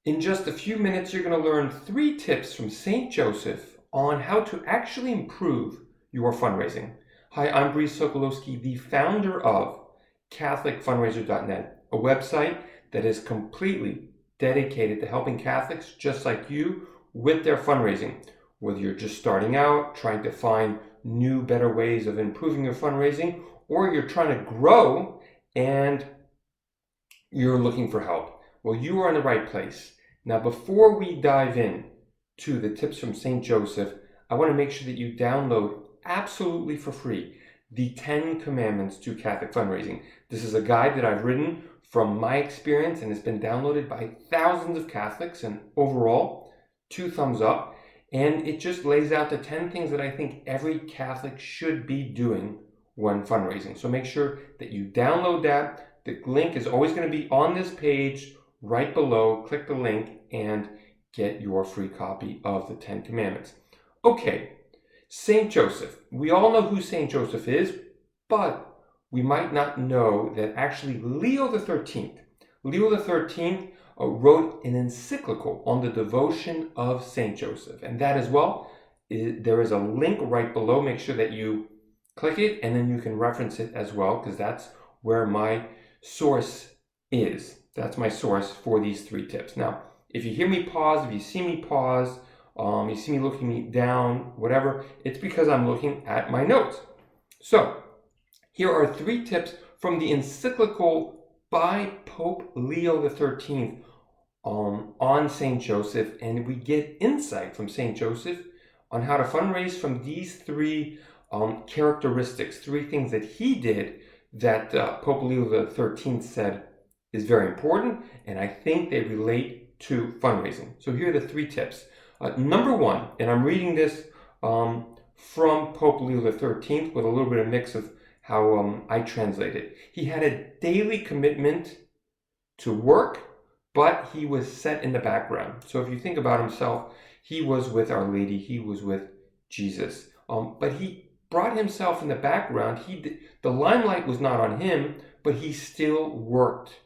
In just a few minutes, you're going to learn 3 tips from St. Joseph on how to actually improve your fundraising. Hi, I'm Brice Sokolowski, the founder of CatholicFundraiser.net, a website that is completely dedicated to helping Catholics just like you with their fundraising. Whether you're just starting out, trying to find new, better ways of improving your fundraising, or you're trying to grow and you're looking for help. Well, you are in the right place. Now, before we dive in to the tips from St. Joseph, I want to make sure that you download absolutely for free the 10 Commandments to Catholic Fundraising. This is a guide that I've written from my experience and it's been downloaded by thousands of Catholics, and overall, 2 thumbs up. And it just lays out the 10 things that I think every Catholic should be doing when fundraising. So make sure that you download that. The link is always going to be on this page right below. Click the link and get your free copy of the 10 Commandments. Okay, St. Joseph. We all know who St. Joseph is, but we might not know that actually Leo XIII wrote an encyclical on the devotion of St. Joseph. And that as well, there is a link right below. Make sure that you click it and then you can reference it as well, because that's where my source is. That's my source for these 3 tips. Now, if you hear me pause, if you see me pause, you see me looking me down, whatever, it's because I'm looking at my notes. So, here are 3 tips from the encyclical by Pope Leo XIII on St. Joseph, and we get insight from St. Joseph on how to fundraise from these 3 characteristics, 3 things that he did that Pope Leo XIII said is very important, and I think they relate to fundraising. So here are the 3 tips. Number 1, and I'm reading this from Pope Leo XIII with a little bit of mix of how I translate it. He had a daily commitment to work, but he was set in the background. So if you think about himself, he was with Our Lady, he was with Jesus, but he brought himself in the background. The limelight was not on him, but he still worked.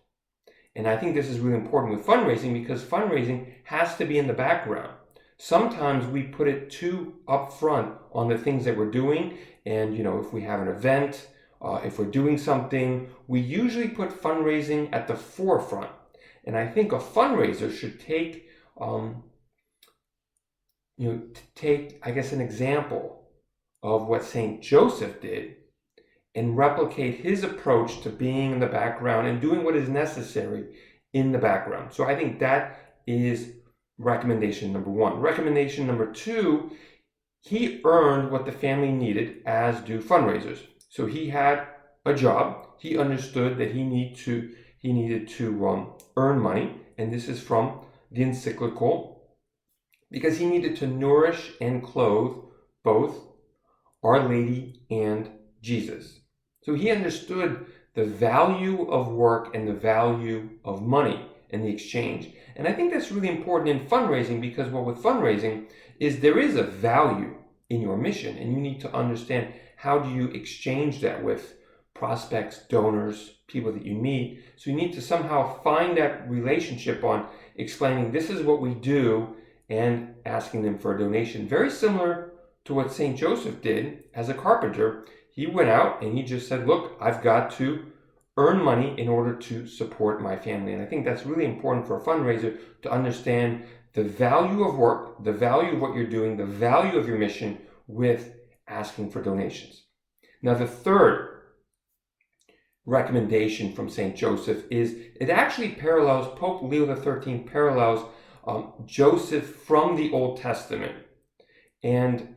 And I think this is really important with fundraising, because fundraising has to be in the background. Sometimes we put it too upfront on the things that we're doing. And, if we have an event, if we're doing something, we usually put fundraising at the forefront. And I think a fundraiser should take, an example of what St. Joseph did and replicate his approach to being in the background and doing what is necessary in the background. So I think that is recommendation number 1. Recommendation number 2, he earned what the family needed, as do fundraisers. So he had a job. He understood that he needed to earn money, and this is from the encyclical, because he needed to nourish and clothe both Our Lady and Jesus. So he understood the value of work and the value of money and the exchange. And I think that's really important in fundraising, because with fundraising is there is a value in your mission, and you need to understand how do you exchange that with prospects, donors, people that you meet. So you need to somehow find that relationship on explaining this is what we do and asking them for a donation. Very similar to what St. Joseph did as a carpenter. He went out and he just said, look, I've got to earn money in order to support my family. And I think that's really important for a fundraiser, to understand the value of work, the value of what you're doing, the value of your mission with asking for donations. Now, the third recommendation from St. Joseph is, it actually parallels, Pope Leo XIII parallels Joseph from the Old Testament. And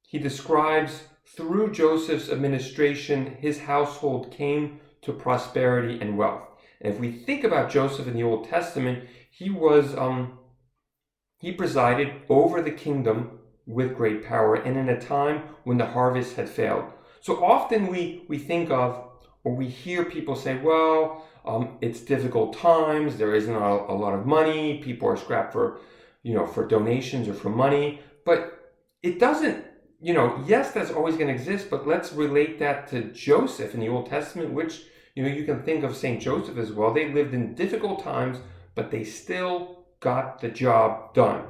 he describes, through Joseph's administration, his household came to prosperity and wealth. And if we think about Joseph in the Old Testament, he presided over the kingdom with great power, and in a time when the harvest had failed. So often we think of, or we hear people say, well, it's difficult times, there isn't a lot of money, people are strapped for donations or for money, but it doesn't, yes, that's always going to exist, but let's relate that to Joseph in the Old Testament, which, you can think of St. Joseph as well. They lived in difficult times, but they still got the job done.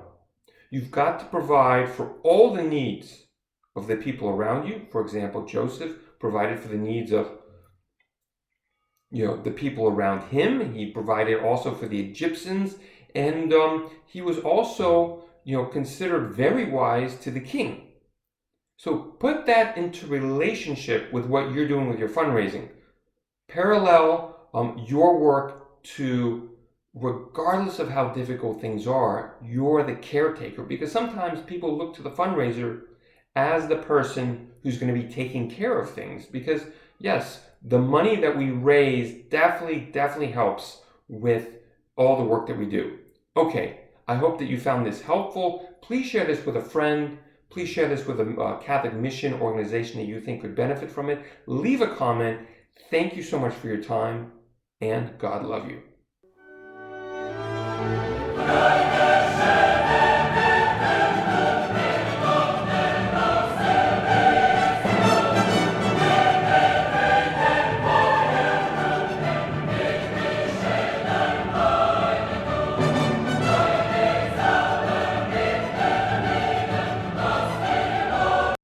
You've got to provide for all the needs of the people around you. For example, Joseph provided for the needs of the people around him. He provided also for the Egyptians, and he was also considered very wise to the king. So put that into relationship with what you're doing with your fundraising. Parallel your work to, regardless of how difficult things are, you're the caretaker, because sometimes people look to the fundraiser as the person who's going to be taking care of things, because yes, the money that we raise definitely helps with all the work that we do. Okay, I hope that you found this helpful. Please share this with a friend. Please share this with a Catholic mission organization that you think could benefit from it. Leave a comment. Thank you so much for your time, and God love you.